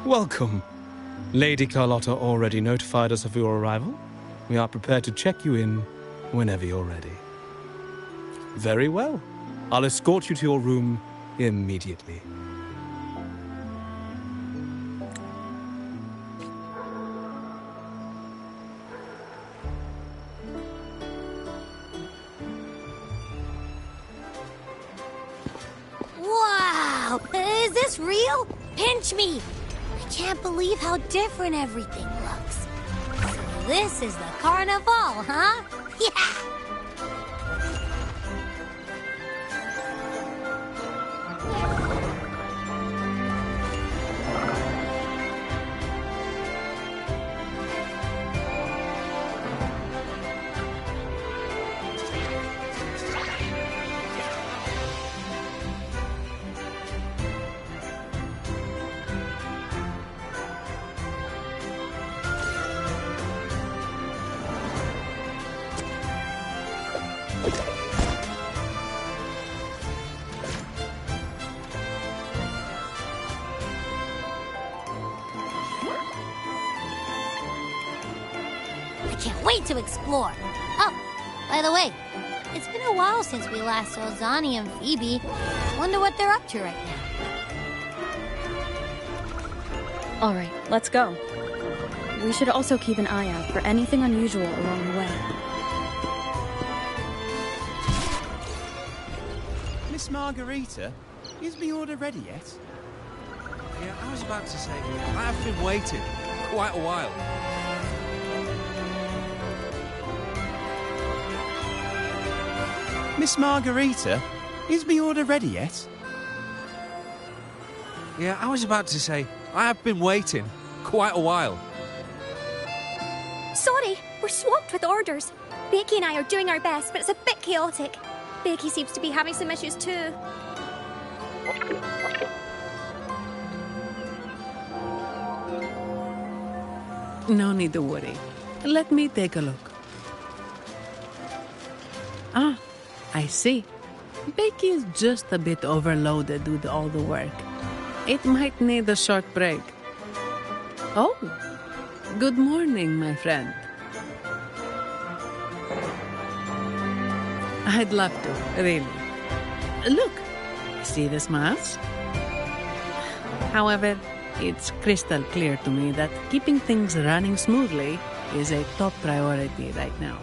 Welcome. Lady Carlotta already notified us of your arrival. We are prepared to check you in whenever you're ready. Very well. I'll escort you to your room immediately. Wow! Is this real? Pinch me! I can't believe how different everything looks. So this is the carnival, huh? Yeah! I can't wait to explore. Oh, by the way, it's been a while since we last saw Zani and Phoebe. Wonder what they're up to right now. All right, let's go. We should also keep an eye out for anything unusual along the way. Miss Margarita, is the order ready yet? Yeah, I was about to say, I have been waiting quite a while. Miss Margarita, is the order ready yet? Yeah, I was about to say, I have been waiting quite a while. Sorry, we're swamped with orders. Becky and I are doing our best, but it's a bit chaotic. Becky seems to be having some issues too. No need to worry. Let me take a look. Ah, I see. Becky is just a bit overloaded with all the work. It might need a short break. Oh, good morning, my friend. I'd love to, really. Look, see the smiles? However, it's crystal clear to me that keeping things running smoothly is a top priority right now.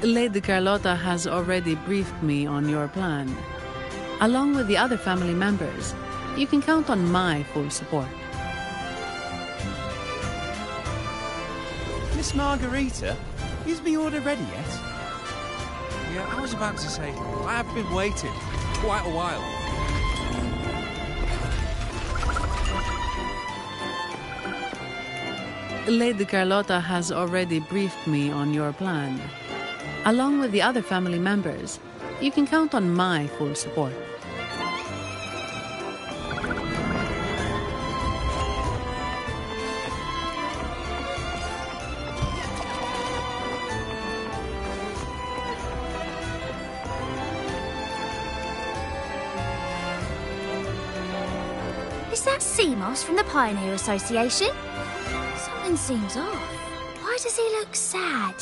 Lady Carlotta has already briefed me on your plan. Along with the other family members, you can count on my full support. Miss Margarita, is the order ready yet? Yeah, I was about to say, I have been waiting quite a while. Lady Carlotta has already briefed me on your plan. Along with the other family members, you can count on my full support. Is that Seamoss from the Pioneer Association? Something seems off. Why does he look sad?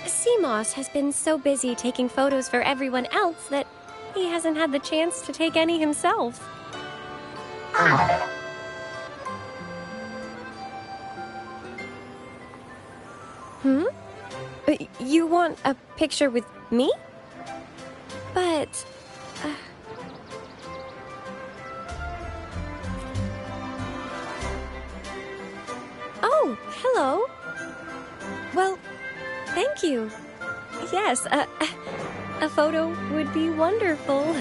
Seamoss has been so busy taking photos for everyone else that he hasn't had the chance to take any himself. You want a picture with me? But... Oh, hello. Well, thank you. Yes, a photo would be wonderful.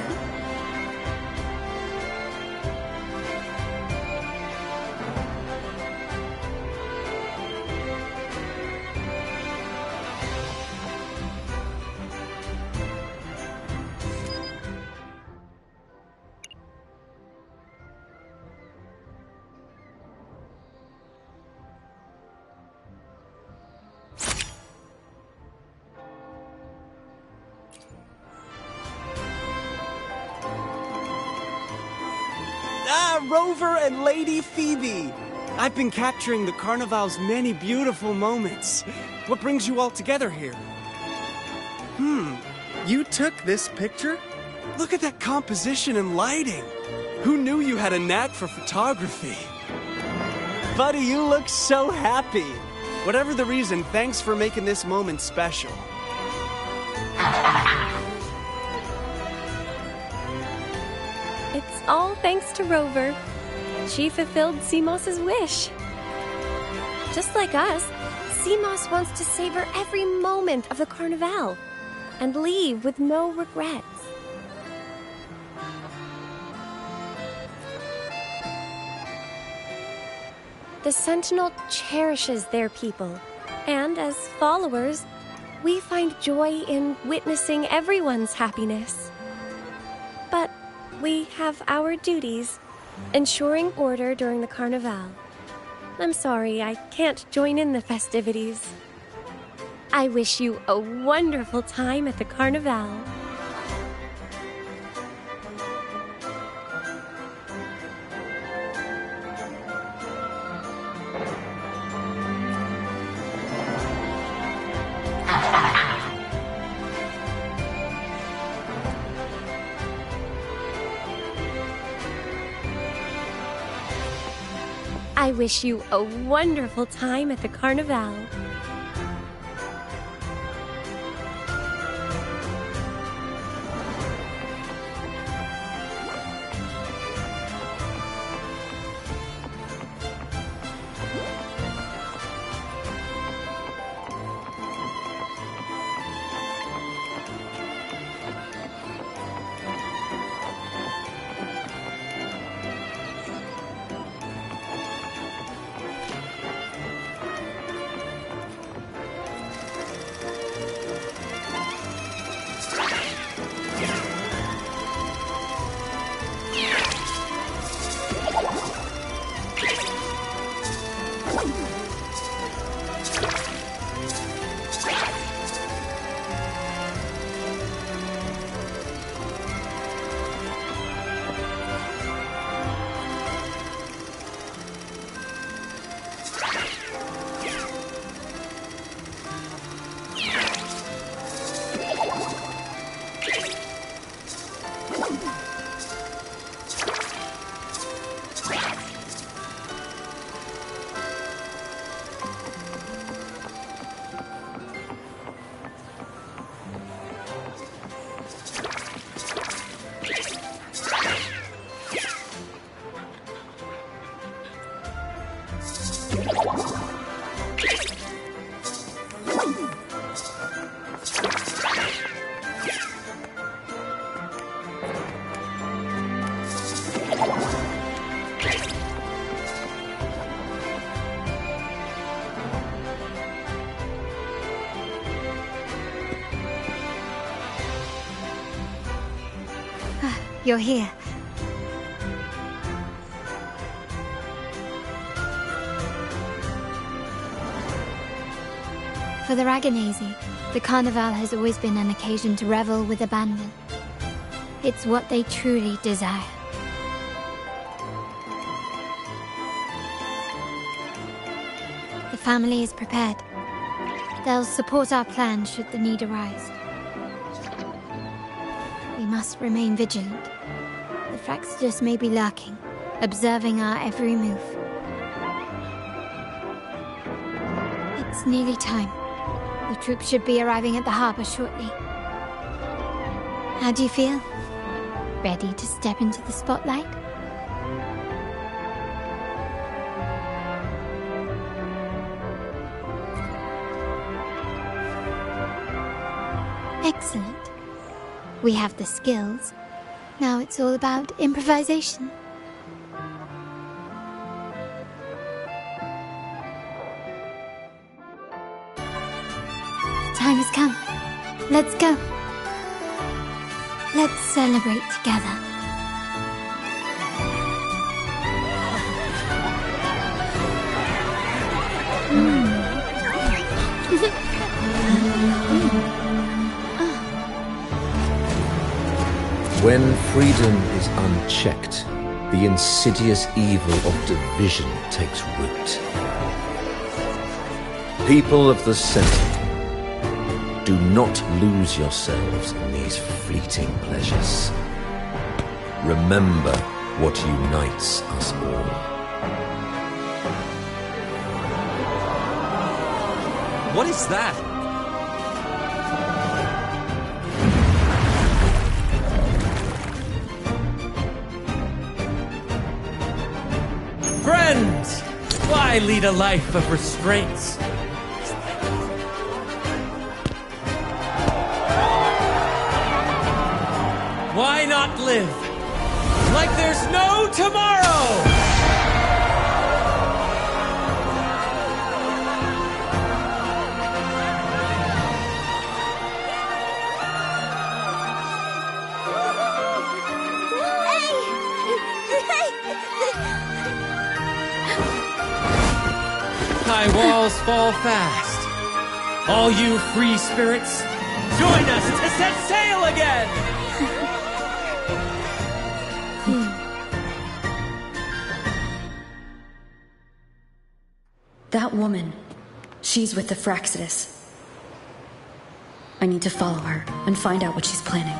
Rover and Lady Phoebe. I've been capturing the Carnival's many beautiful moments. What brings you all together here? You took this picture? Look at that composition and lighting. Who knew you had a knack for photography? Buddy, you look so happy. Whatever the reason, thanks for making this moment special. It's all thanks to Rover. She fulfilled Seamoss's wish. Just like us, Seamoss wants to savor every moment of the Carnival and leave with no regrets. The Sentinel cherishes their people, and as followers, we find joy in witnessing everyone's happiness. But we have our duties, ensuring order during the Carnival. I'm sorry, I can't join in the festivities. I wish you a wonderful time at the Carnival. I wish you a wonderful time at the Carnival. You're here. For the Raganazy, the Carnival has always been an occasion to revel with abandon. It's what they truly desire. The family is prepared. They'll support our plan should the need arise. We must remain vigilant. The Fraxidus may be lurking, observing our every move. It's nearly time. The troops should be arriving at the harbor shortly. How do you feel? Ready to step into the spotlight? Excellent. We have the skills. Now it's all about improvisation. The time has come. Let's go. Let's celebrate together. When freedom is unchecked, the insidious evil of division takes root. People of the Sentinel, do not lose yourselves in these fleeting pleasures. Remember what unites us all. What is that? Friends! Why lead a life of restraints? Why not live like there's no tomorrow? High walls fall fast. All you free spirits, join us to set sail again! That woman, she's with the Fraxidus. I need to follow her and find out what she's planning.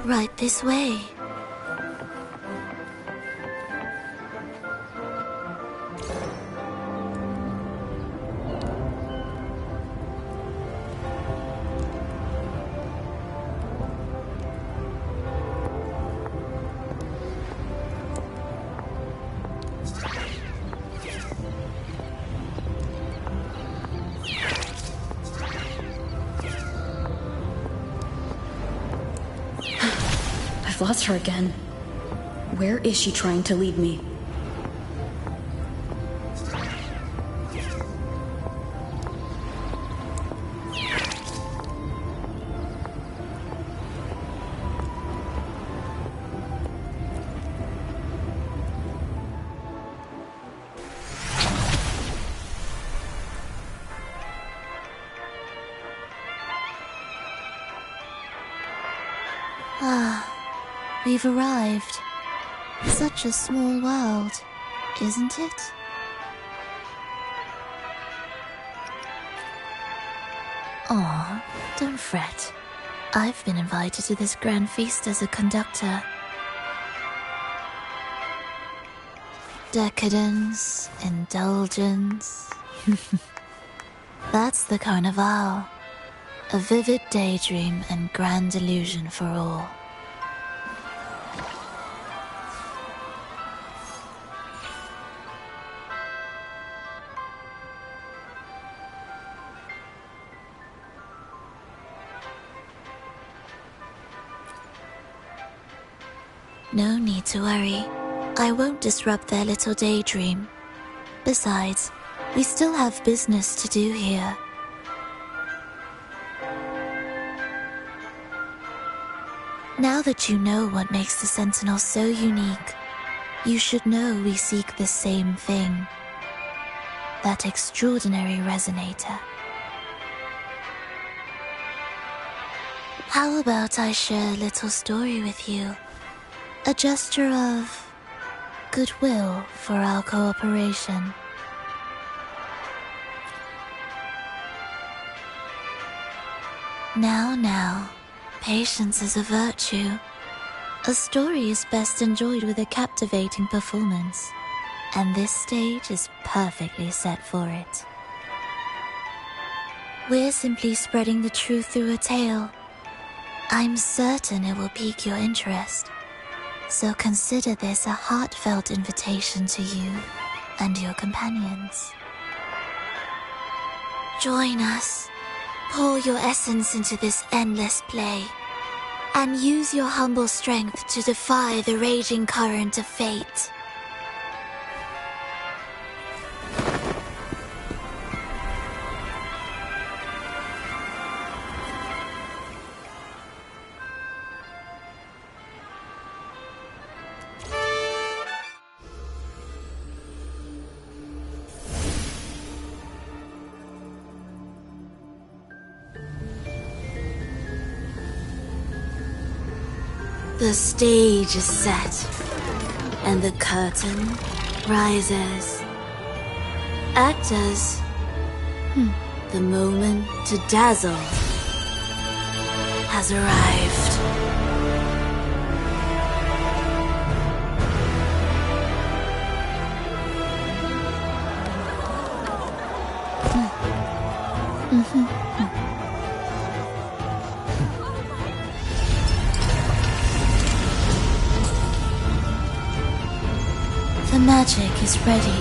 Right this way. Lost her again. Where is she trying to lead me? We've arrived. Such a small world, isn't it? Aw, don't fret. I've been invited to this grand feast as a conductor. Decadence, indulgence. That's the Carnival. A vivid daydream and grand illusion for all. No need to worry. I won't disrupt their little daydream. Besides, we still have business to do here. Now that you know what makes the Sentinel so unique, you should know we seek the same thing. That extraordinary resonator. How about I share a little story with you? A gesture of goodwill for our cooperation. Now, patience is a virtue. A story is best enjoyed with a captivating performance, and this stage is perfectly set for it. We're simply spreading the truth through a tale. I'm certain it will pique your interest. So consider this a heartfelt invitation to you and your companions. Join us. Pour your essence into this endless play, and use your humble strength to defy the raging current of fate. The stage is set, and the curtain rises. Actors, the moment to dazzle has arrived. The magic is ready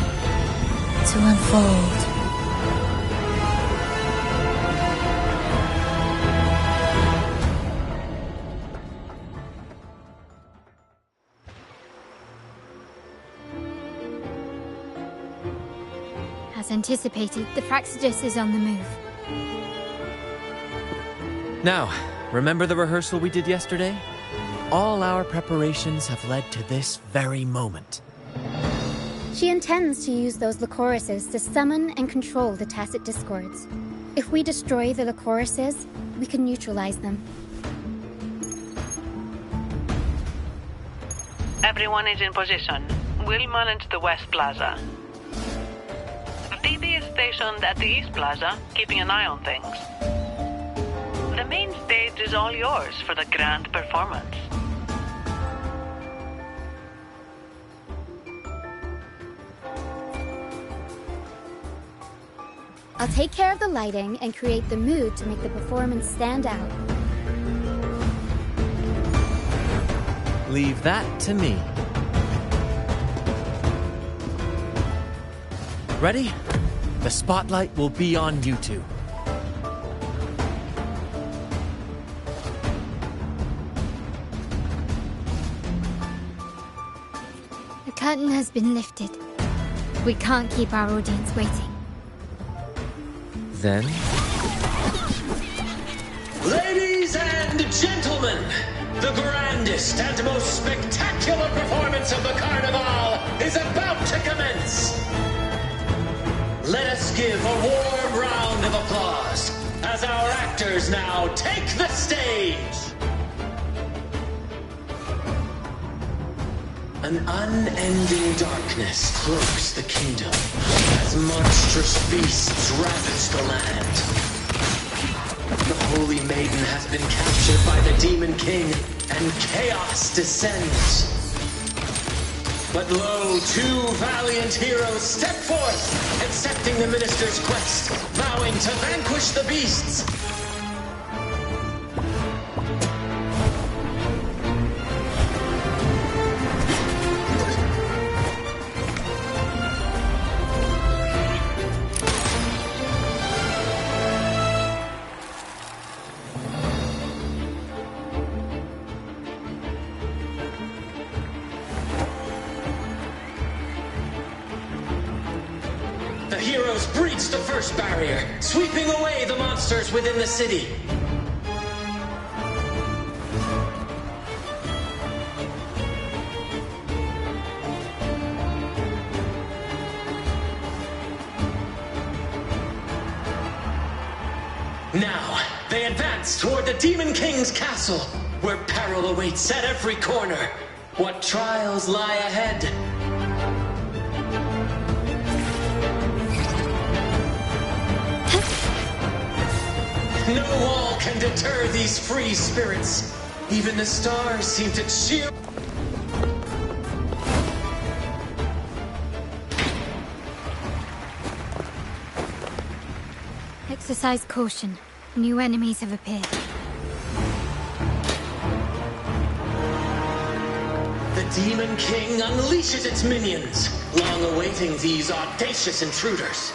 to unfold. As anticipated, the Praxidus is on the move. Now, remember the rehearsal we did yesterday? All our preparations have led to this very moment. She intends to use those Lycorises to summon and control the Tacit Discords. If we destroy the Lycorises, we can neutralize them. Everyone is in position. We'll manage the West Plaza. DB is stationed at the East Plaza, keeping an eye on things. The main stage is all yours for the grand performance. I'll take care of the lighting and create the mood to make the performance stand out. Leave that to me. Ready? The spotlight will be on you two. The curtain has been lifted. We can't keep our audience waiting. Then? Ladies and gentlemen, the grandest and most spectacular performance of the Carnival is about to commence. Let us give a warm round of applause as our actors now take the stage. An unending darkness cloaks the kingdom as monstrous beasts ravage the land. The Holy Maiden has been captured by the Demon King, and chaos descends. But lo, two valiant heroes step forth, accepting the minister's quest, vowing to vanquish the beasts. The heroes breach the first barrier, sweeping away the monsters within the city. Now, they advance toward the Demon King's castle, where peril awaits at every corner. What trials lie ahead? No wall can deter these free spirits. Even the stars seem to cheer. Exercise caution. New enemies have appeared. The Demon King unleashes its minions, long awaiting these audacious intruders.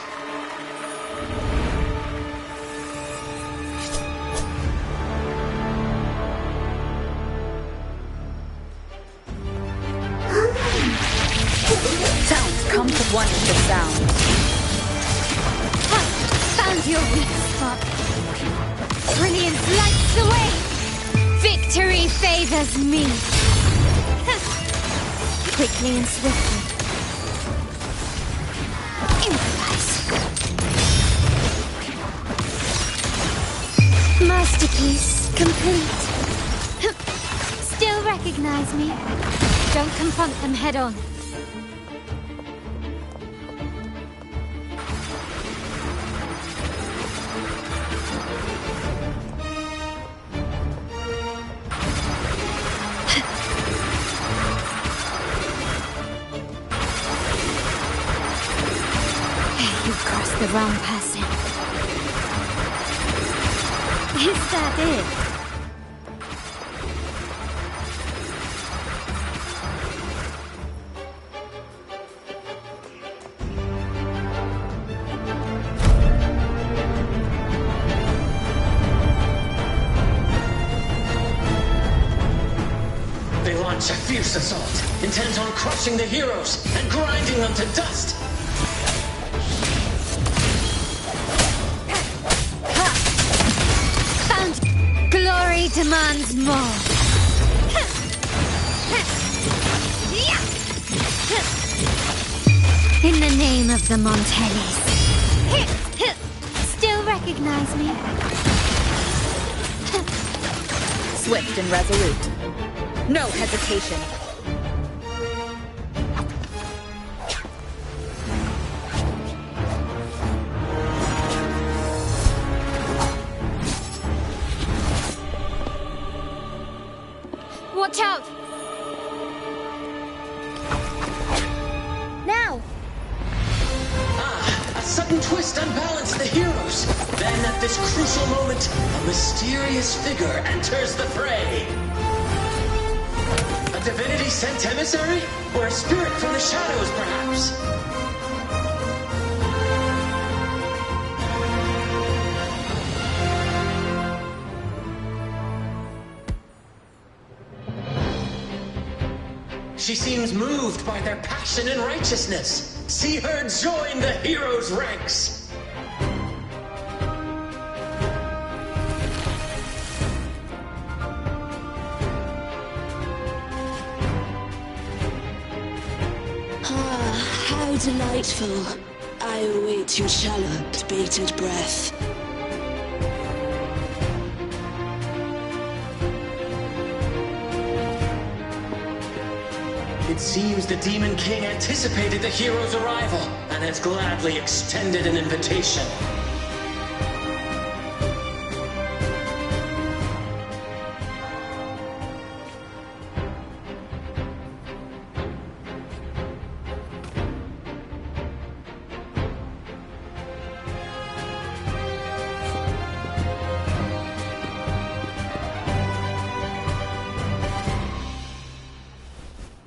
Sounds come to one of the sound. Found your weak spot. Brilliance lights the way. Victory favors me. Quickly and swiftly. Improvise. Masterpiece complete. Still recognized. recognize me? Don't confront them head on. You've crossed the wrong person. Is that it? They launch a fierce assault, intent on crushing the heroes and grinding them to dust. Found glory demands more. In the name of the Montellis. Still recognize me? Swift and resolute. No hesitation. Watch out! Now! A sudden twist unbalanced the heroes. Then at this crucial moment, a mysterious figure enters the fray. A Divinity sent emissary? Or a spirit from the shadows, perhaps? She seems moved by their passion and righteousness. See her join the heroes' ranks. How delightful. I await your shallow, bated breath. It seems the Demon King anticipated the hero's arrival and has gladly extended an invitation.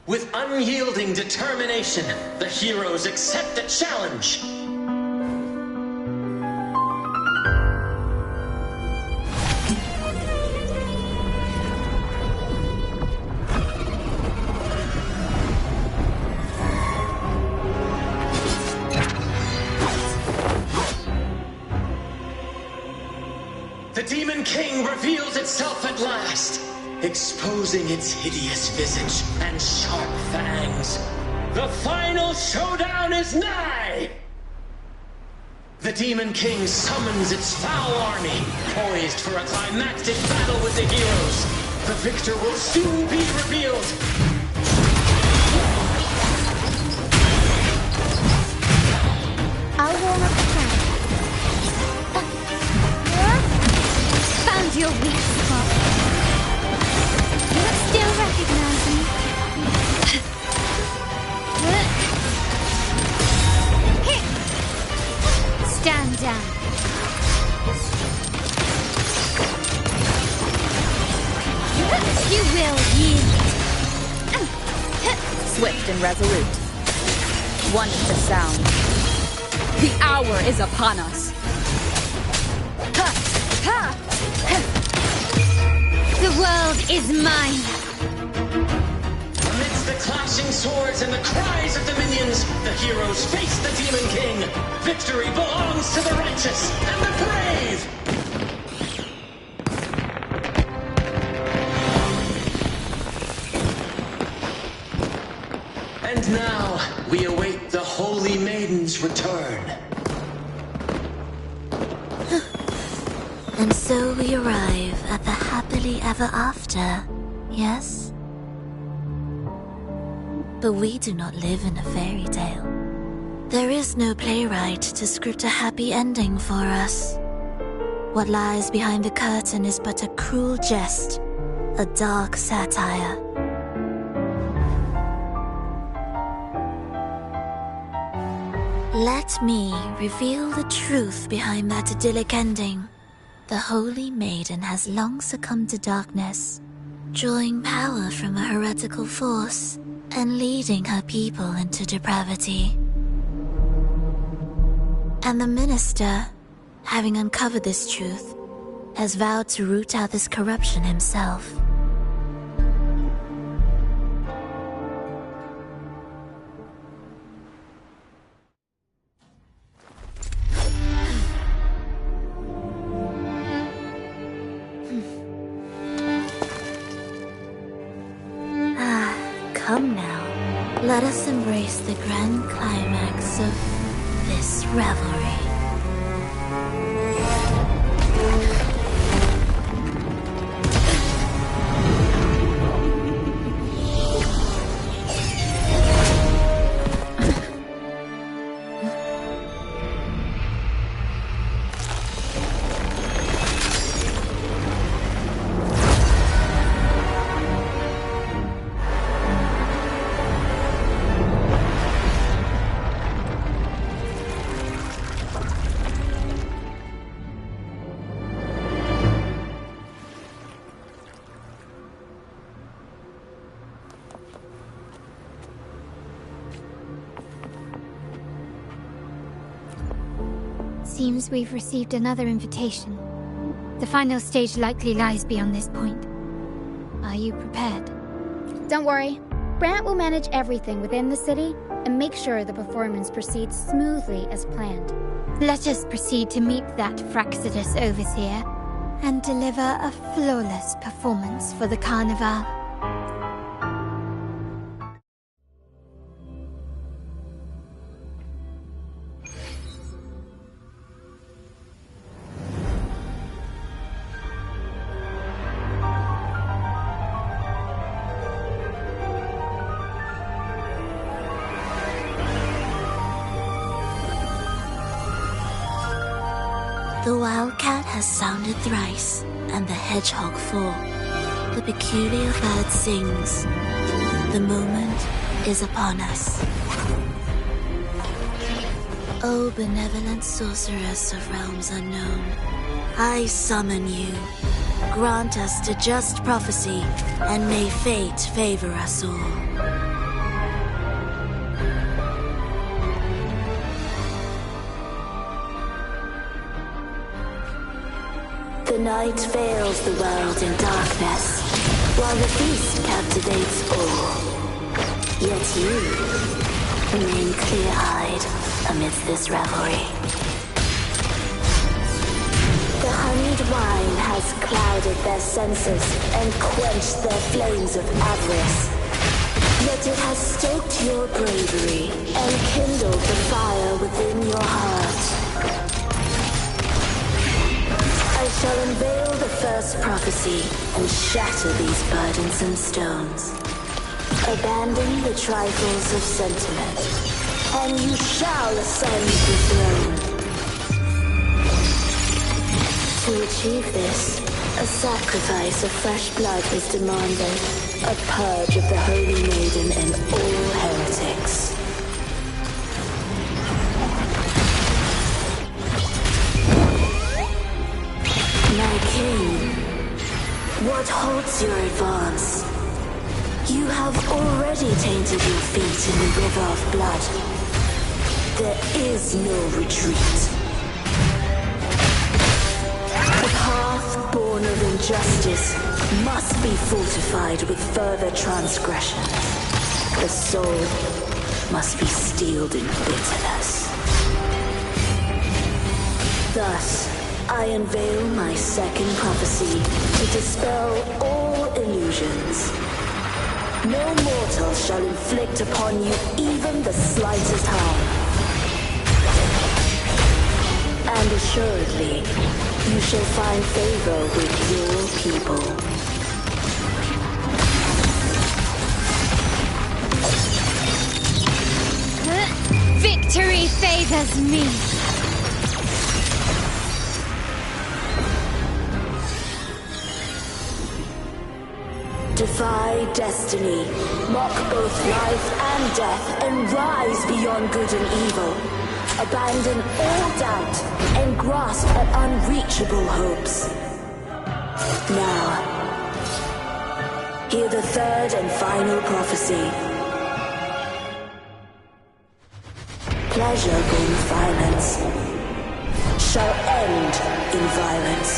With unyielding determination, the heroes accept the challenge. The Demon King reveals itself at last, exposing its hideous visage and sharp fangs. The final showdown is nigh! The Demon King summons its foul army, poised for a climactic battle with the heroes. The victor will soon be revealed. I'll warm up the crowd. Found your weak spot. Still recognize me? Stand down. You will yield. Swift and resolute. One is the sound. The hour is upon us. The world is mine. Amidst the clashing swords and the cries of the minions, the heroes face the Demon King. Victory belongs to the righteous and the brave! And now, we await the Holy Maiden's return. And so we arrive at the happily ever after, yes? But we do not live in a fairy tale. There is no playwright to script a happy ending for us. What lies behind the curtain is but a cruel jest, a dark satire. Let me reveal the truth behind that idyllic ending. The Holy Maiden has long succumbed to darkness, drawing power from a heretical force and leading her people into depravity. And the minister, having uncovered this truth, has vowed to root out this corruption himself. Come now, let us embrace the grand climax of this revelry. Seems we've received another invitation. The final stage likely lies beyond this point. Are you prepared? Don't worry. Brant will manage everything within the city and make sure the performance proceeds smoothly as planned. Let us proceed to meet that Fraxidus overseer and deliver a flawless performance for the Carnival. The wildcat has sounded thrice, and the hedgehog four. The peculiar bird sings. The moment is upon us. O benevolent sorceress of realms unknown, I summon you. Grant us to just prophecy, and may fate favor us all. The night veils the world in darkness, while the feast captivates all. Yet you remain clear-eyed amidst this revelry. The honeyed wine has clouded their senses and quenched their flames of avarice. Yet it has stoked your bravery and kindled the fire within your heart. I shall unveil the first prophecy and shatter these burdensome stones. Abandon the trifles of sentiment, and you shall ascend the throne. To achieve this, a sacrifice of fresh blood is demanded, a purge of the Holy Maiden and all heretics. My king, what halts your advance? You have already tainted your feet in the river of blood. There is no retreat. The path born of injustice must be fortified with further transgressions. The soul must be steeled in bitterness. Thus, I unveil my second prophecy to dispel all illusions. No mortal shall inflict upon you even the slightest harm. And assuredly, you shall find favor with your people. Victory favors me! Defy destiny, mock both life and death, and rise beyond good and evil. Abandon all doubt and grasp at unreachable hopes. Now, hear the third and final prophecy. Pleasure brings violence, shall end in violence.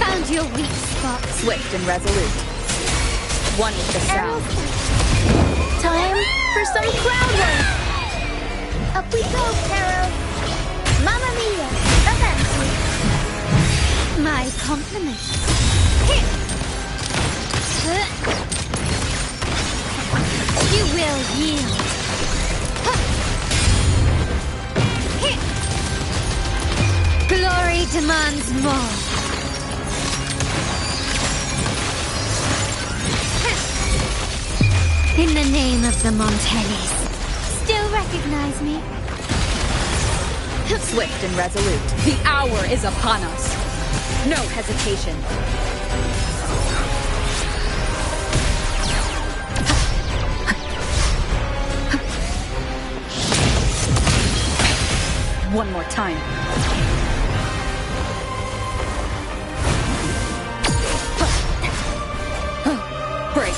Found your weak spot. Swift and resolute. One with the sound. Time for some crowd work. Up we go, Carol. Mamma mia, avanti. My compliments. Here. You will yield. Here. Glory demands more. In the name of the Montellis. Still recognize me? Swift and resolute. The hour is upon us. No hesitation. One more time. Break.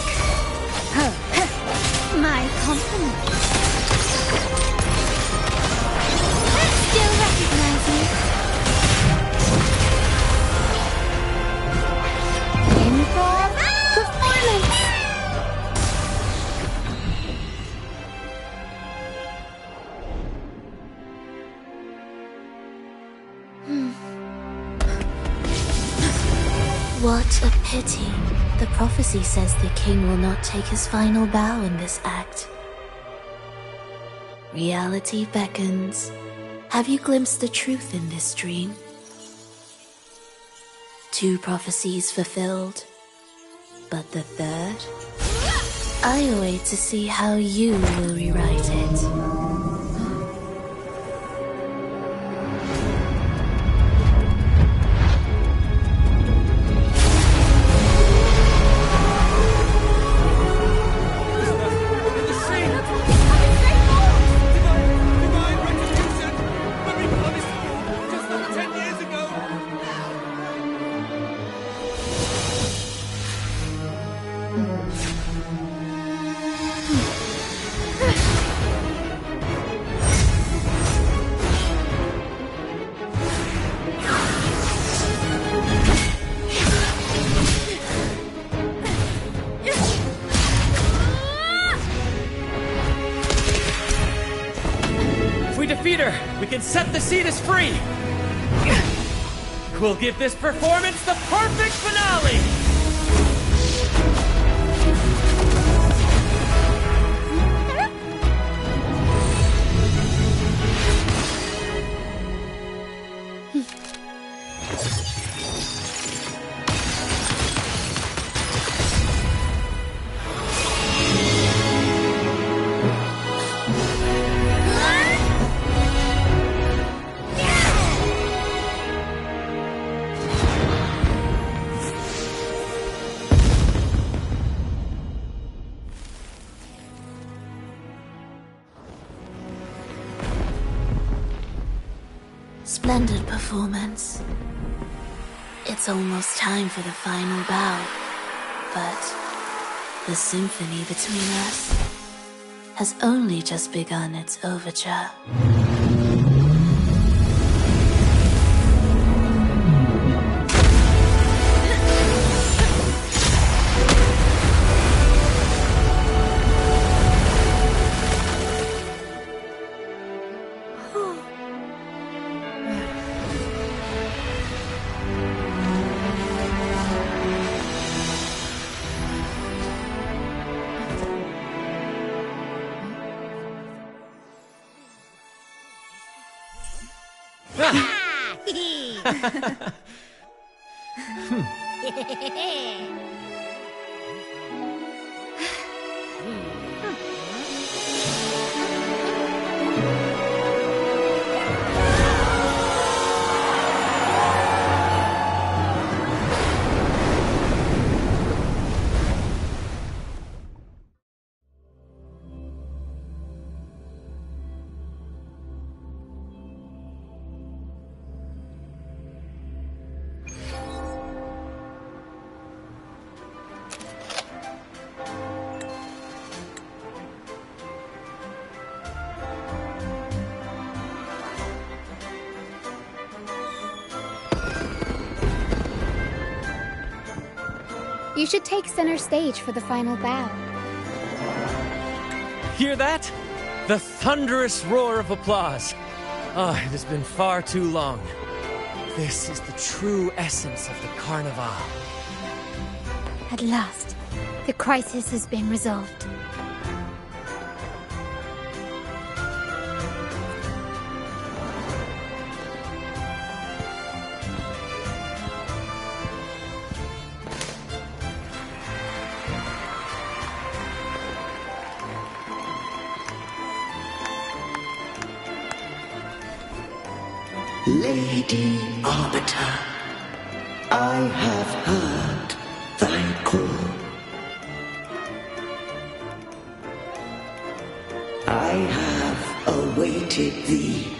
My compliments. Still recognize me? Improv performance. What a pity. The prophecy says the king will not take his final bow in this act. Reality beckons. Have you glimpsed the truth in this dream? 2 prophecies fulfilled, but the third? I await to see how you will rewrite it. Set the Cetus free! We'll give this performance the perfect finale! Splendid performance. It's almost time for the final bow, but the symphony between us has only just begun its overture. You should take center stage for the final bow. Hear that? The thunderous roar of applause. Ah, it has been far too long. This is the true essence of the Carnival. At last, the crisis has been resolved. Lady Arbiter, I have heard thy call. I have awaited thee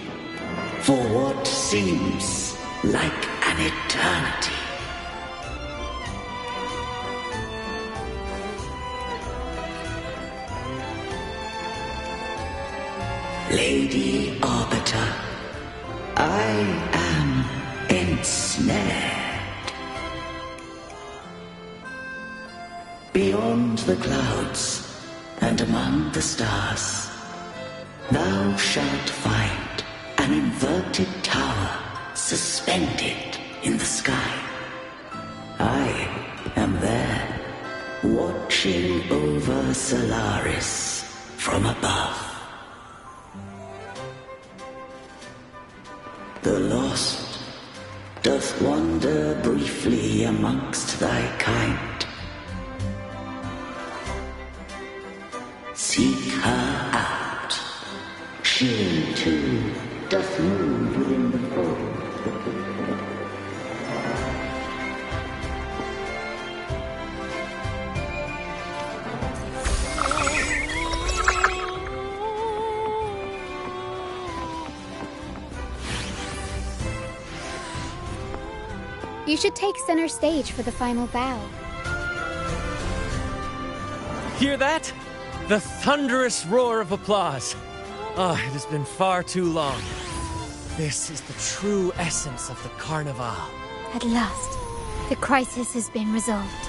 for what seems like an eternity. Lady Arbiter, I am ensnared. Beyond the clouds and among the stars, thou shalt find an inverted tower suspended in the sky. I am there, watching over Solaris from above. The lost doth wander briefly amongst thy kind. Seek her out. She too doth move within the fold. You should take center stage for the final bow. Hear that? The thunderous roar of applause. Ah, it has been far too long. This is the true essence of the Carnival. At last, the crisis has been resolved.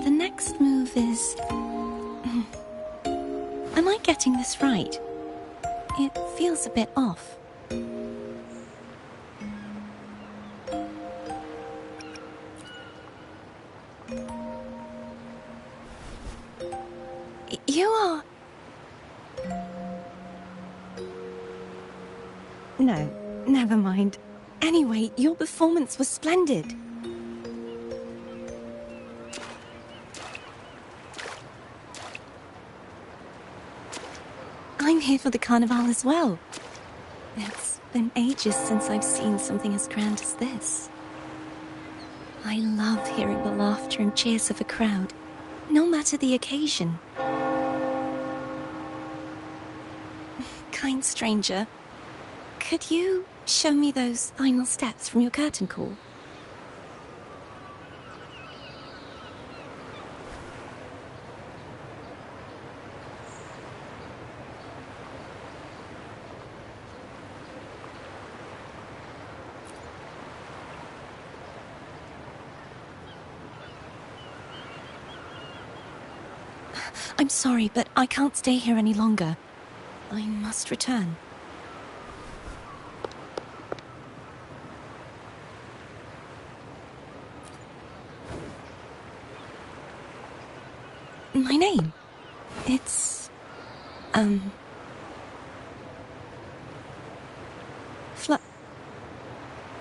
The next move is... Am I getting this right? It feels a bit off. You are... No, never mind. Anyway, your performance was splendid. I'm here for the Carnival as well. It's been ages since I've seen something as grand as this. I love hearing the laughter and cheers of a crowd, no matter the occasion. Kind stranger, could you show me those final steps from your curtain call? I'm sorry, but I can't stay here any longer. I must return. My name? It's...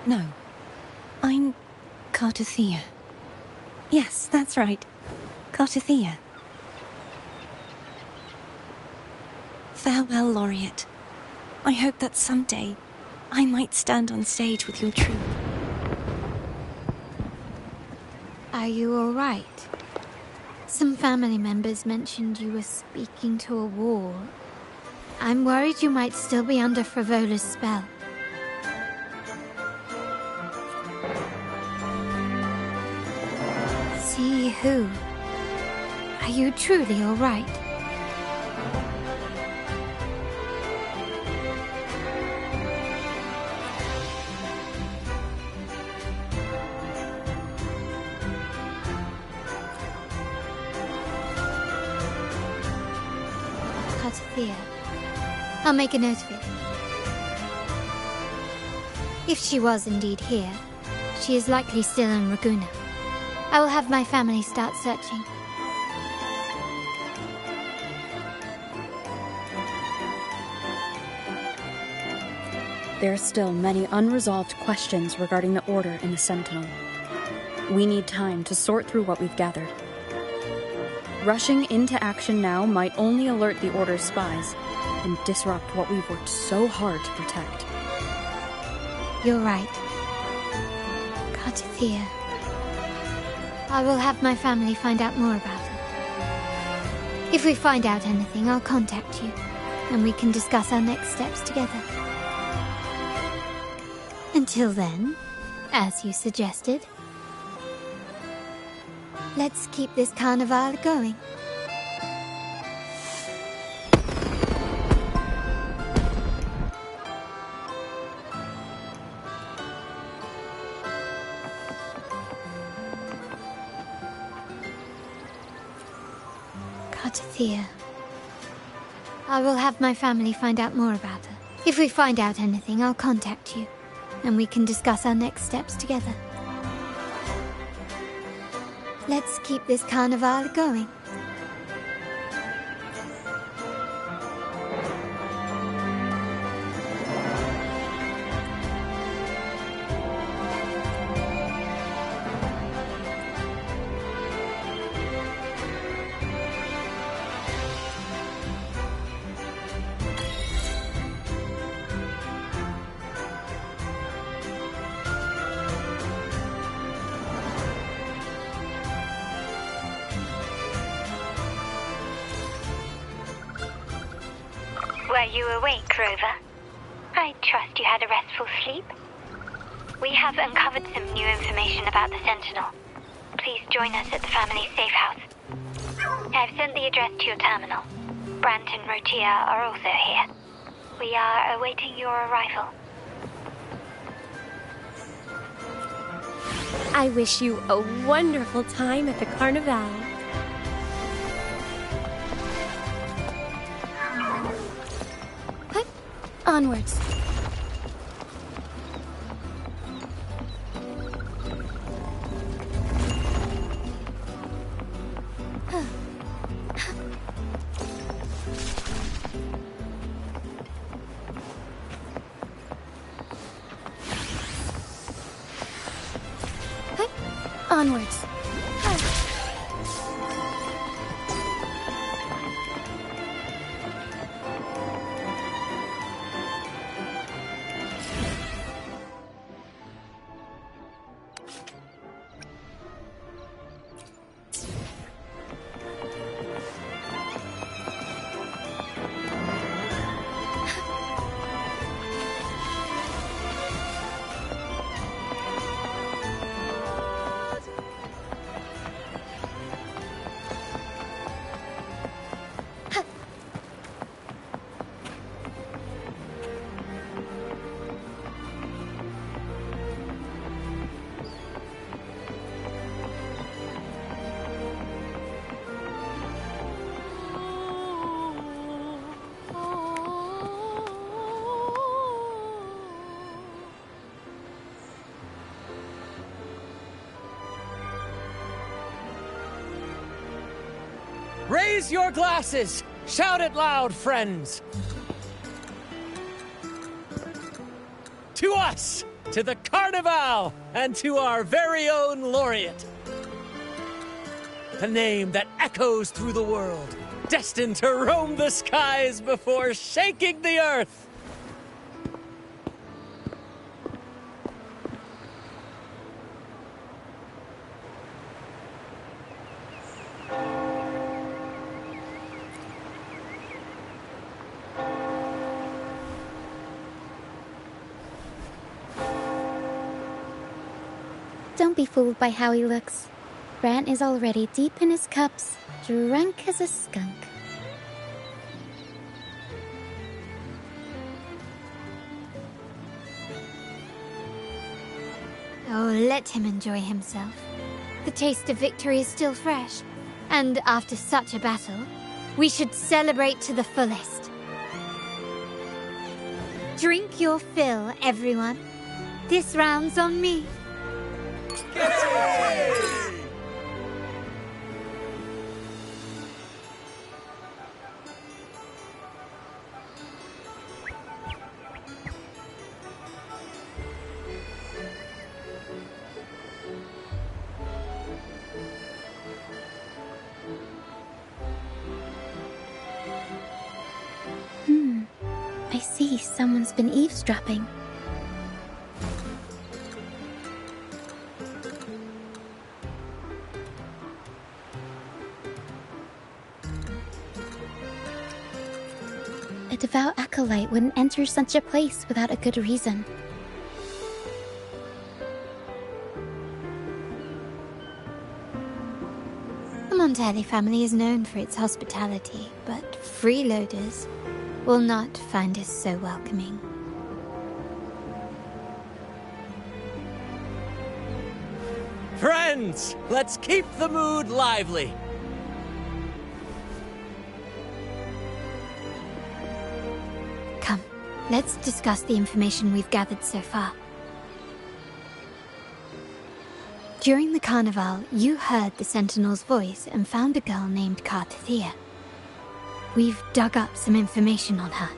No. I'm... Cartothea. Yes, that's right. Cartothea. Farewell, Laureate. I hope that someday I might stand on stage with your troupe. Are you all right? Some family members mentioned you were speaking to a wall. I'm worried you might still be under Frivola's spell. See who? Are you truly all right? I'll make a note of it. If she was indeed here, she is likely still in Raguna. I will have my family start searching. There are still many unresolved questions regarding the Order and the Sentinel. We need time to sort through what we've gathered. Rushing into action now might only alert the Order's spies and disrupt what we've worked so hard to protect. You're right. Cartothea. I will have my family find out more about her. If we find out anything, I'll contact you, and we can discuss our next steps together. Until then, as you suggested, let's keep this carnival going. Cartothea. I will have my family find out more about her. If we find out anything, I'll contact you, and we can discuss our next steps together. Let's keep this carnival going. Were you awake, Rover? I trust you had a restful sleep. We have uncovered some new information about the Sentinel. Please join us at the family safe house. I've sent the address to your terminal. Brant and Rotia are also here. We are awaiting your arrival. I wish you a wonderful time at the Carnival. Onwards. Onwards. Raise your glasses! Shout it loud, friends! To us! To the Carnival! And to our very own laureate! A name that echoes through the world, destined to roam the skies before shaking the earth! Don't be fooled by how he looks. Brant is already deep in his cups, drunk as a skunk. Oh, let him enjoy himself. The taste of victory is still fresh, and after such a battle, we should celebrate to the fullest. Drink your fill, everyone. This round's on me. I see someone's been eavesdropping. A devout acolyte wouldn't enter such a place without a good reason. The Montelli family is known for its hospitality, but freeloaders will not find us so welcoming. Friends, let's keep the mood lively. Come, let's discuss the information we've gathered so far. During the carnival, you heard the Sentinel's voice and found a girl named Cartathea. We've dug up some information on her.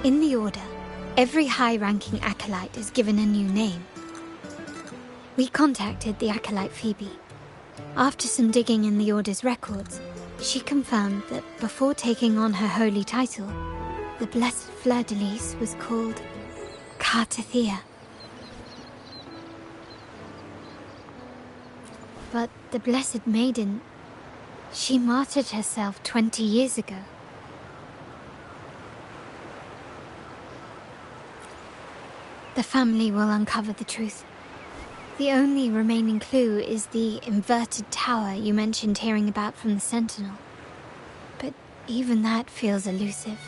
In the Order, every high-ranking acolyte is given a new name. We contacted the acolyte Phoebe. After some digging in the Order's records, she confirmed that before taking on her holy title, the Blessed Fleur-de-Lis was called Cartathea. But the Blessed Maiden, she martyred herself 20 years ago. The family will uncover the truth. The only remaining clue is the inverted tower you mentioned hearing about from the Sentinel. But even that feels elusive.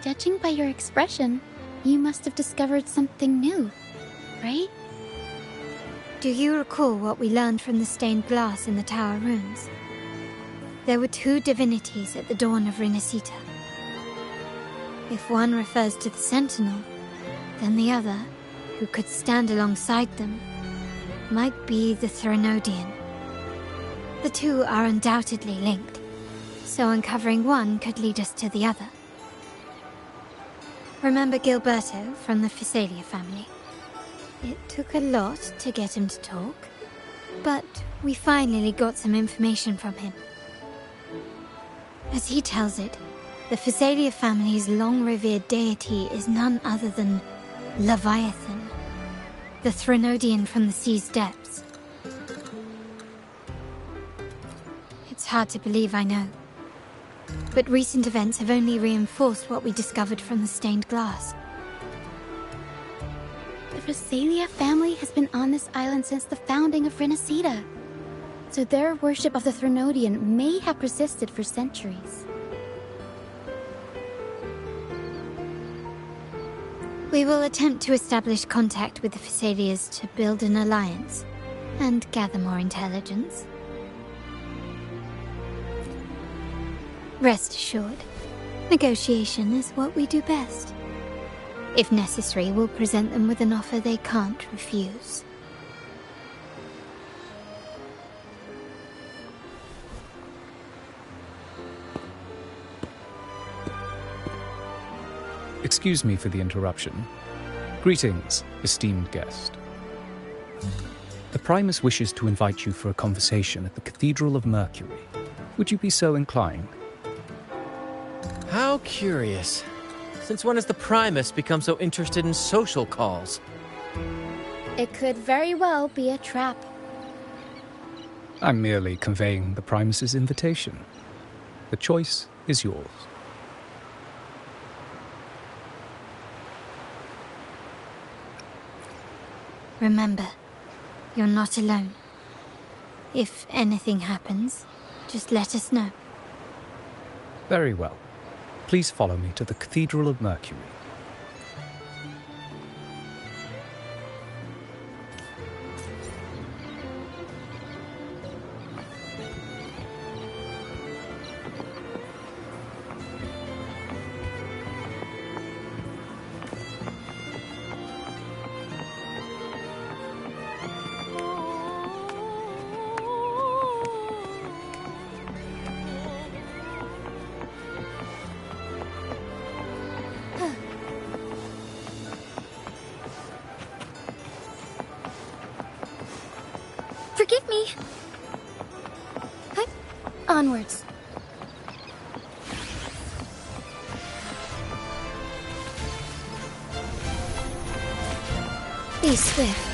Judging by your expression, you must have discovered something new, right? Do you recall what we learned from the stained glass in the tower ruins? There were two divinities at the dawn of Renacita. If one refers to the Sentinel, then the other, who could stand alongside them, might be the Threnodian. The two are undoubtedly linked, so uncovering one could lead us to the other. Remember Gilberto from the Physalia family? It took a lot to get him to talk, but we finally got some information from him. As he tells it, the Physalia family's long-revered deity is none other than Leviathan, the Threnodian from the sea's depths. It's hard to believe, I know, but recent events have only reinforced what we discovered from the stained glass. The Physalia family has been on this island since the founding of Renacita, so their worship of the Threnodian may have persisted for centuries. We will attempt to establish contact with the Physalias to build an alliance and gather more intelligence. Rest assured, negotiation is what we do best. If necessary, we'll present them with an offer they can't refuse. Excuse me for the interruption. Greetings, esteemed guest. The Primus wishes to invite you for a conversation at the Cathedral of Mercury. Would you be so inclined? How curious. Since when has the Primus become so interested in social calls? It could very well be a trap. I'm merely conveying the Primus's invitation. The choice is yours. Remember, you're not alone. If anything happens, just let us know. Very well. Please follow me to the Cathedral of Mercury. Forgive me. Onwards. Be swift.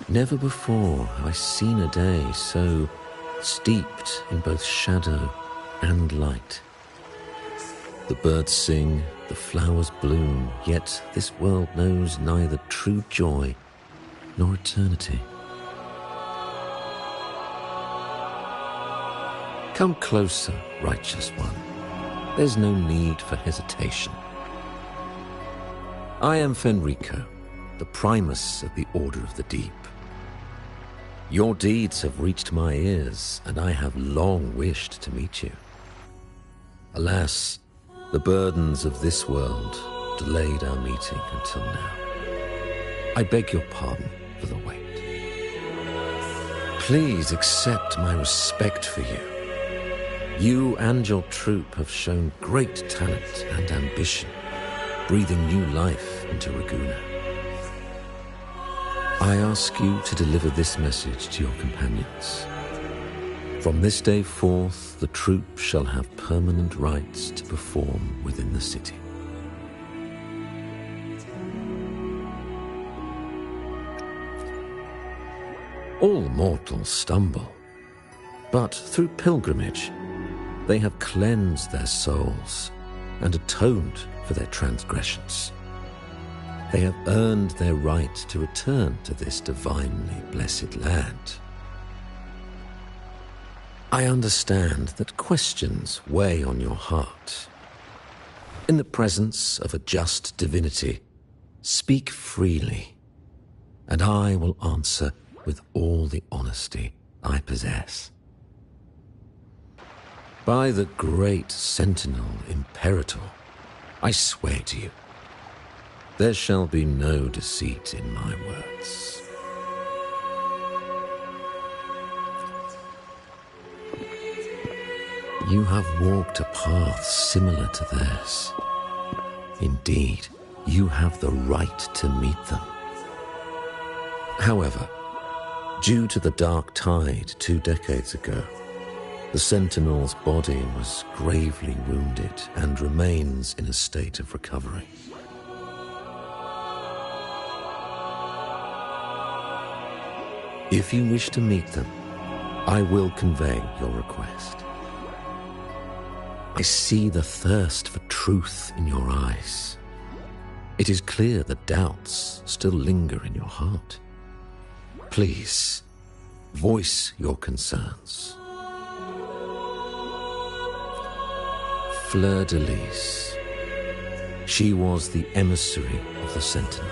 Never before have I seen a day so steeped in both shadow and light. The birds sing, the flowers bloom, yet this world knows neither true joy nor eternity. Come closer, righteous one. There's no need for hesitation. I am Fenrico, the Primus of the Order of the Deep. Your deeds have reached my ears, and I have long wished to meet you. Alas, the burdens of this world delayed our meeting until now. I beg your pardon for the wait. Please accept my respect for you. You and your troop have shown great talent and ambition, breathing new life into Raguna. I ask you to deliver this message to your companions. From this day forth, the troop shall have permanent rights to perform within the city. All mortals stumble, but through pilgrimage, they have cleansed their souls and atoned for their transgressions. They have earned their right to return to this divinely blessed land. I understand that questions weigh on your heart. In the presence of a just divinity, speak freely, and I will answer with all the honesty I possess. By the great Sentinel Imperator, I swear to you, there shall be no deceit in my words. You have walked a path similar to theirs. Indeed, you have the right to meet them. However, due to the Dark Tide 2 decades ago, the Sentinel's body was gravely wounded and remains in a state of recovery. If you wish to meet them, I will convey your request. I see the thirst for truth in your eyes. It is clear that doubts still linger in your heart. Please, voice your concerns. Fleur-de-Lis. She was the emissary of the Sentinel,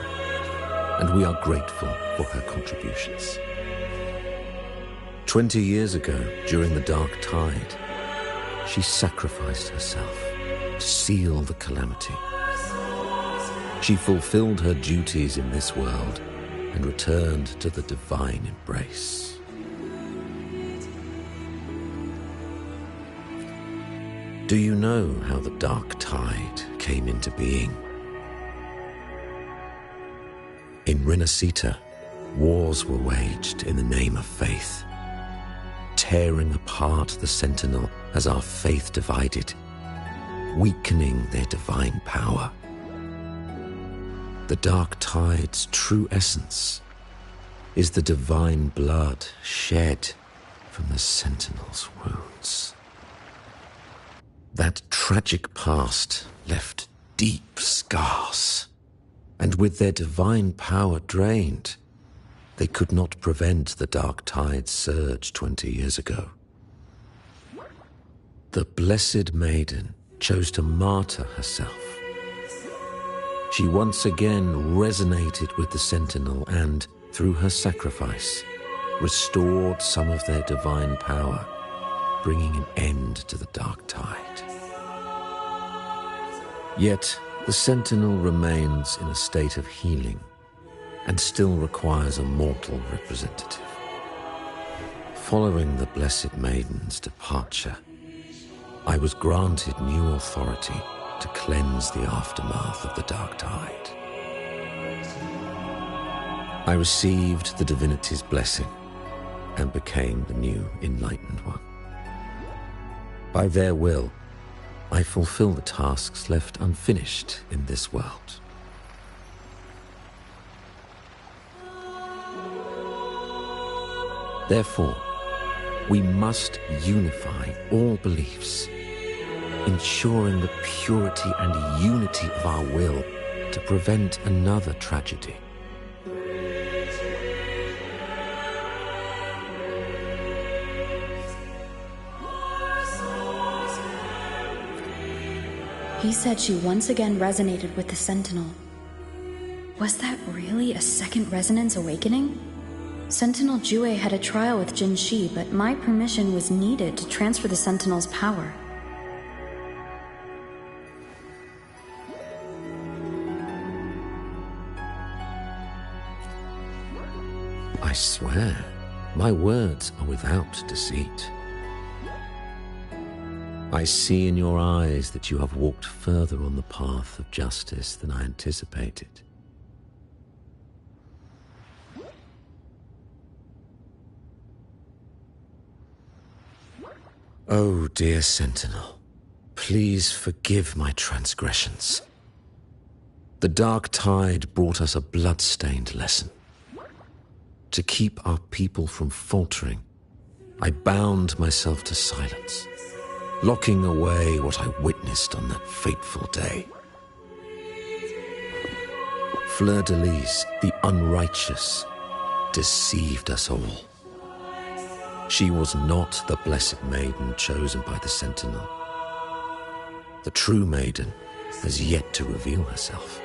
and we are grateful for her contributions. 20 years ago, during the Dark Tide, she sacrificed herself to seal the calamity. She fulfilled her duties in this world and returned to the divine embrace. Do you know how the Dark Tide came into being? In Renacita, wars were waged in the name of faith, tearing apart the Sentinel as our faith divided, weakening their divine power. The Dark Tide's true essence is the divine blood shed from the Sentinel's wounds. That tragic past left deep scars, and with their divine power drained, they could not prevent the Dark Tide's surge 20 years ago. The Blessed Maiden chose to martyr herself. She once again resonated with the Sentinel and, through her sacrifice, restored some of their divine power, bringing an end to the Dark Tide. Yet, the Sentinel remains in a state of healing and still requires a mortal representative. Following the Blessed Maiden's departure, I was granted new authority to cleanse the aftermath of the Dark Tide. I received the Divinity's blessing and became the new Enlightened One. By their will, I fulfill the tasks left unfinished in this world. Therefore, we must unify all beliefs, ensuring the purity and unity of our will to prevent another tragedy. He said she once again resonated with the Sentinel. Was that really a second resonance awakening? Sentinel Jue had a trial with Jin Shi, but my permission was needed to transfer the Sentinel's power. I swear, my words are without deceit. I see in your eyes that you have walked further on the path of justice than I anticipated. Oh, dear Sentinel, please forgive my transgressions. The Dark Tide brought us a blood-stained lesson. To keep our people from faltering, I bound myself to silence, locking away what I witnessed on that fateful day. Fleur-de-Lis, the unrighteous, deceived us all. She was not the Blessed Maiden chosen by the Sentinel. The true Maiden has yet to reveal herself.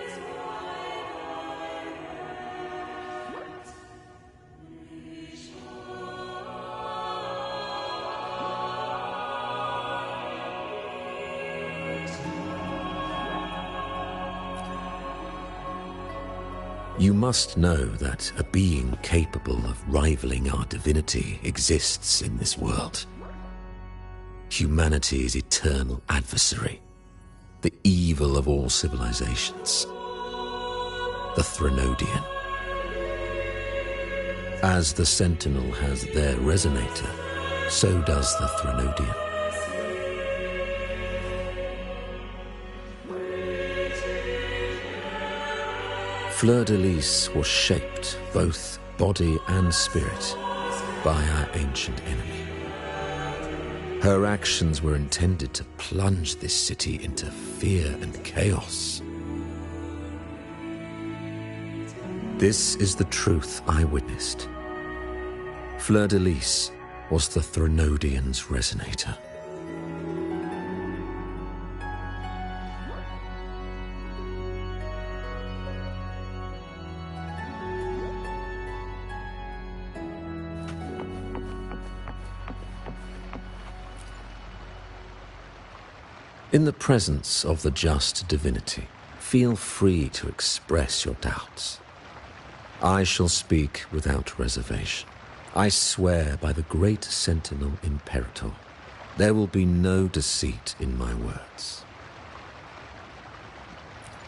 You must know that a being capable of rivaling our divinity exists in this world. Humanity's eternal adversary, the evil of all civilizations, the Threnodian. As the Sentinel has their resonator, so does the Threnodian. Fleur-de-Lis was shaped, both body and spirit, by our ancient enemy. Her actions were intended to plunge this city into fear and chaos. This is the truth I witnessed. Fleur-de-Lis was the Threnodian's resonator. In the presence of the just divinity, feel free to express your doubts. I shall speak without reservation. I swear by the great Sentinel Imperator, there will be no deceit in my words.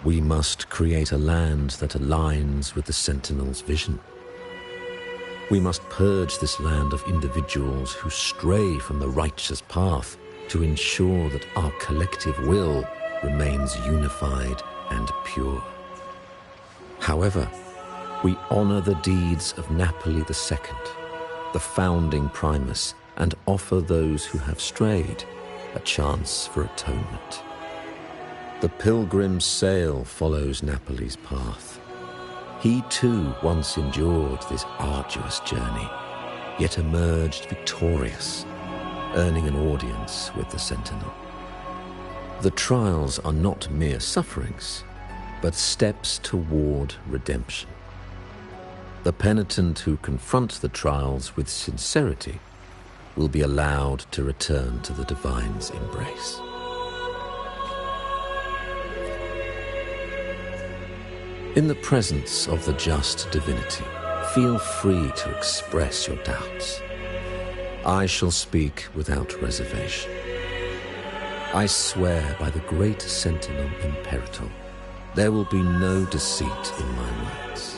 We must create a land that aligns with the Sentinel's vision. We must purge this land of individuals who stray from the righteous path to ensure that our collective will remains unified and pure. However, we honor the deeds of Napoli II, the founding Primus, and offer those who have strayed a chance for atonement. The pilgrim's sail follows Napoli's path. He too once endured this arduous journey, yet emerged victorious, earning an audience with the Sentinel. The trials are not mere sufferings, but steps toward redemption. The penitent who confront the trials with sincerity will be allowed to return to the Divine's embrace. In the presence of the just divinity, feel free to express your doubts. I shall speak without reservation. I swear by the great Sentinel Imperator, there will be no deceit in my words.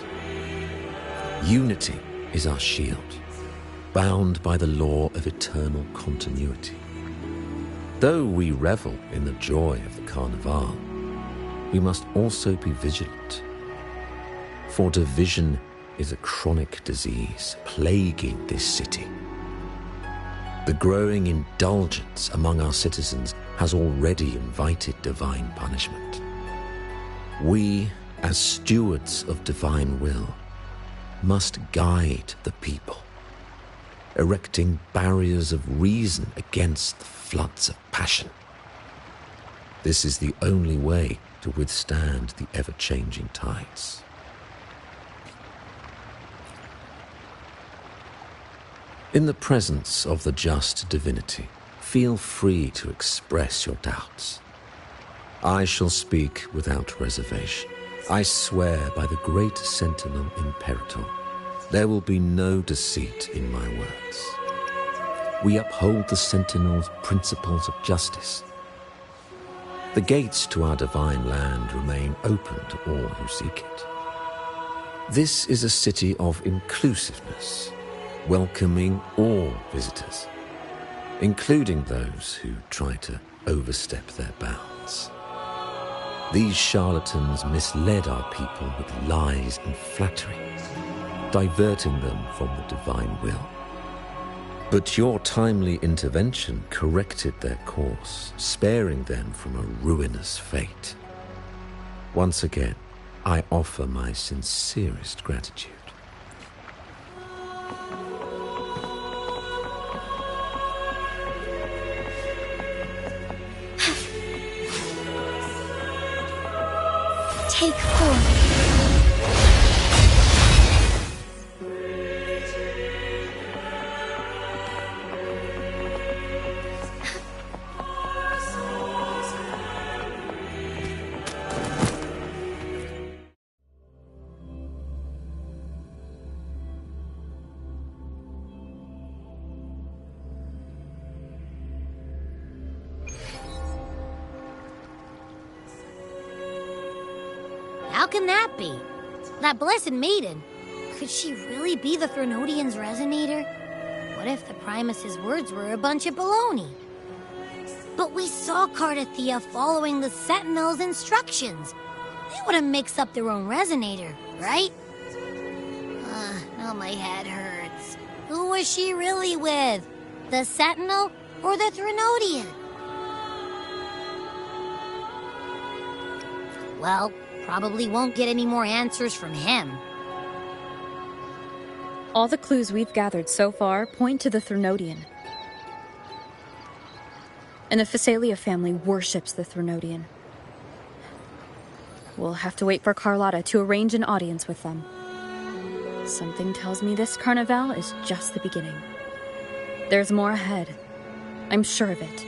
Unity is our shield, bound by the law of eternal continuity. Though we revel in the joy of the Carnival, we must also be vigilant. For division is a chronic disease plaguing this city. The growing indulgence among our citizens has already invited divine punishment. We, as stewards of divine will, must guide the people, erecting barriers of reason against the floods of passion. This is the only way to withstand the ever-changing tides. In the presence of the just divinity, feel free to express your doubts. I shall speak without reservation. I swear by the great Sentinel Imperator, there will be no deceit in my words. We uphold the Sentinel's principles of justice. The gates to our divine land remain open to all who seek it. This is a city of inclusiveness, welcoming all visitors, including those who try to overstep their bounds. These charlatans misled our people with lies and flattery, diverting them from the divine will. But your timely intervention corrected their course, sparing them from a ruinous fate. Once again, I offer my sincerest gratitude. Take form. How can that be? That blessed maiden. Could she really be the Threnodian's resonator? What if the Primus's words were a bunch of baloney? But we saw Cardathea following the Sentinel's instructions. They wouldn't mix up their own resonator, right? Now my head hurts. Who was she really with? The Sentinel or the Threnodian? Well, probably won't get any more answers from him. All the clues we've gathered so far point to the Threnodian. And the Phasalia family worships the Threnodian. We'll have to wait for Carlotta to arrange an audience with them. Something tells me this Carnival is just the beginning. There's more ahead. I'm sure of it.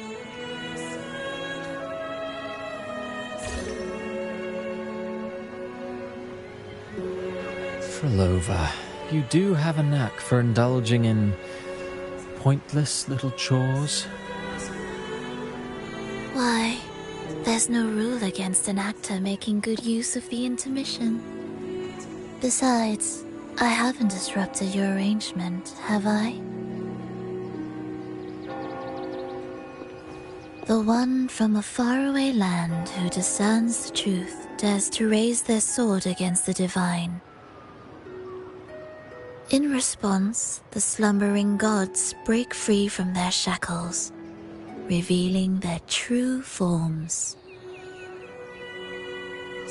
Frolova, you do have a knack for indulging in pointless little chores. Why? There's no rule against an actor making good use of the intermission. Besides, I haven't disrupted your arrangement, have I? The one from a faraway land who discerns the truth dares to raise their sword against the divine. In response, the slumbering gods break free from their shackles, revealing their true forms.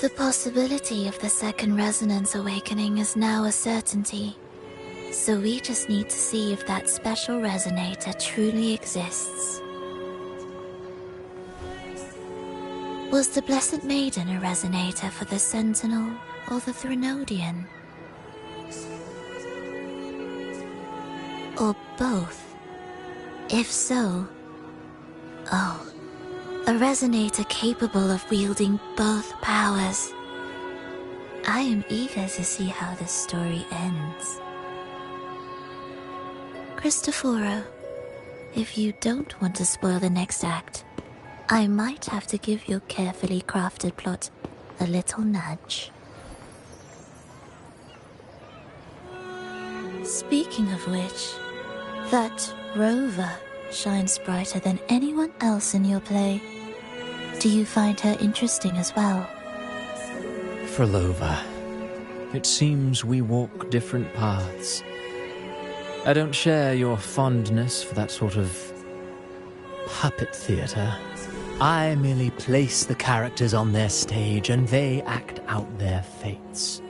The possibility of the second resonance awakening is now a certainty, so we just need to see if that special resonator truly exists. Was the Blessed Maiden a resonator for the Sentinel or the Threnodian? Or both? If so, a resonator capable of wielding both powers. I am eager to see how this story ends. Cristoforo, if you don't want to spoil the next act, I might have to give your carefully crafted plot a little nudge. Speaking of which, that rover shines brighter than anyone else in your play. Do you find her interesting as well? Frolova, it seems we walk different paths. I don't share your fondness for that sort of puppet theater. I merely place the characters on their stage and they act out their fates,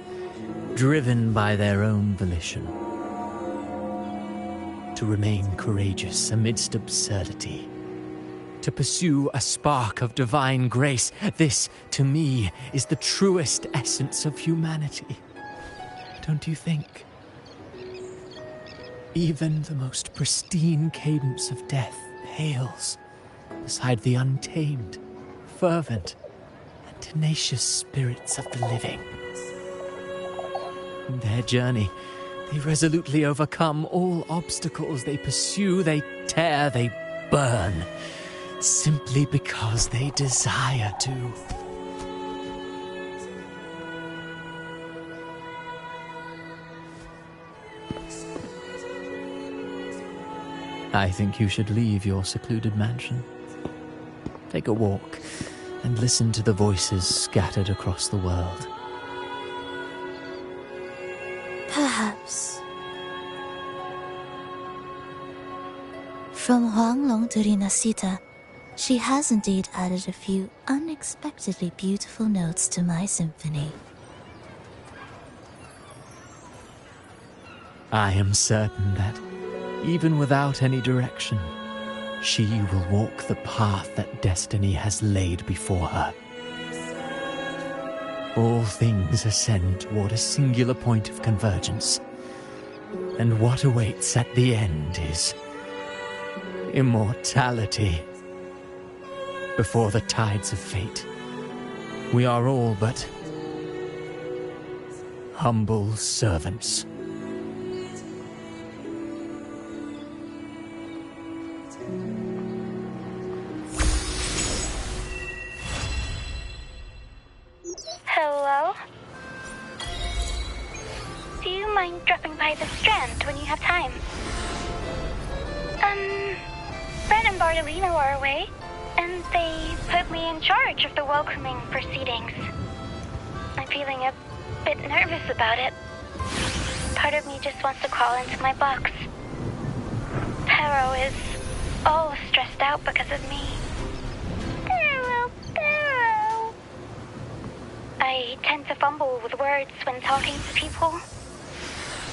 driven by their own volition. To remain courageous amidst absurdity. To pursue a spark of divine grace. This, to me, is the truest essence of humanity. Don't you think? Even the most pristine cadence of death pales beside the untamed, fervent, and tenacious spirits of the living. In their journey, they resolutely overcome all obstacles. They pursue, they tear, they burn, simply because they desire to. I think you should leave your secluded mansion. Take a walk and listen to the voices scattered across the world. Perhaps. From Huanglong to Rinasita, she has indeed added a few unexpectedly beautiful notes to my symphony. I am certain that, even without any direction, she will walk the path that destiny has laid before her. All things ascend toward a singular point of convergence, and what awaits at the end is immortality. Before the tides of fate, we are all but humble servants. mind dropping by the Strand when you have time? Brett and Bartolino are away, and they put me in charge of the welcoming proceedings. I'm feeling a bit nervous about it. Part of me just wants to crawl into my box. Pero is all stressed out because of me. Pero. I tend to fumble with words when talking to people.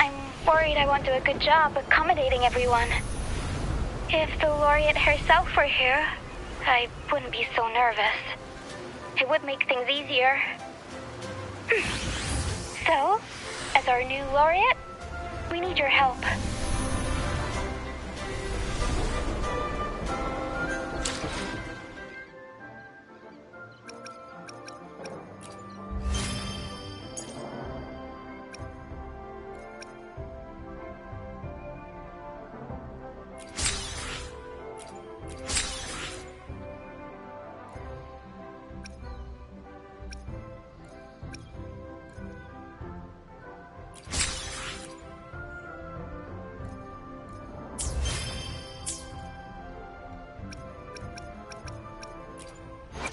I'm worried I won't do a good job accommodating everyone. If the laureate herself were here, I wouldn't be so nervous. It would make things easier. So, as our new laureate, we need your help.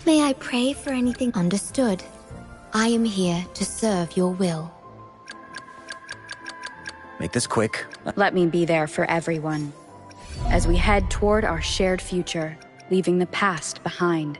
May I pray for anything? Understood. I am here to serve your will. Make this quick. Let me be there for everyone, as we head toward our shared future, leaving the past behind.